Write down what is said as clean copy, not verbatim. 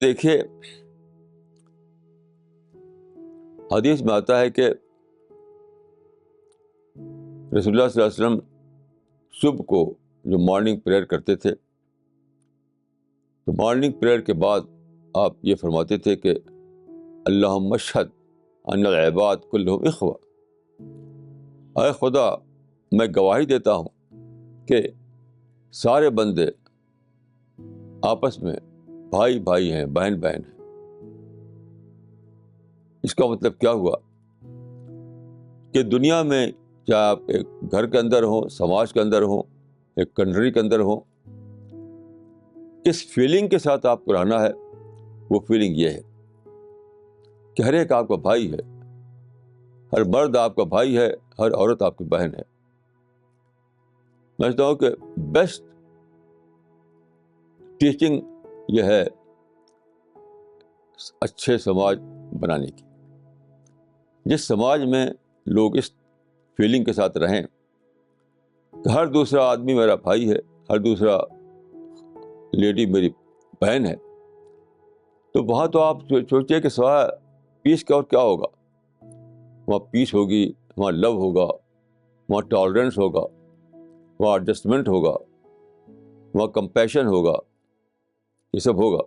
دیکھیے حدیث میں آتا ہے کہ رسول اللہ صلی اللہ علیہ وسلم صبح کو جو مارننگ پریئر کرتے تھے تو مارننگ پریئر کے بعد آپ یہ فرماتے تھے کہ اللہم اشہد ان العباد کلہم اخوہ، اے خدا میں گواہی دیتا ہوں کہ سارے بندے آپس میں بھائی بھائی ہیں، بہن بہن ہیں۔ اس کا مطلب کیا ہوا کہ دنیا میں چاہے آپ ایک گھر کے اندر ہوں، سماج کے اندر ہوں، ایک کنٹری کے اندر ہوں، کس فیلنگ کے ساتھ آپ کو رہنا ہے، وہ فیلنگ یہ ہے کہ ہر ایک آپ کا بھائی ہے، ہر مرد آپ کا بھائی ہے، ہر عورت آپ کی بہن ہے۔ میں سمجھتا ہوں کہ بیسٹ ٹیچنگ یہ ہے اچھے سماج بنانے کی، جس سماج میں لوگ اس فیلنگ کے ساتھ رہیں کہ ہر دوسرا آدمی میرا بھائی ہے، ہر دوسرا لیڈی میری بہن ہے، تو وہاں تو آپ سوچیے کہ سوائے پیس کا اور کیا ہوگا۔ وہاں پیس ہوگی، وہاں لو ہوگا، وہاں ٹالرنس ہوگا، وہاں ایڈجسٹمنٹ ہوگا، وہاں کمپیشن ہوگا، یہ سب ہوگا۔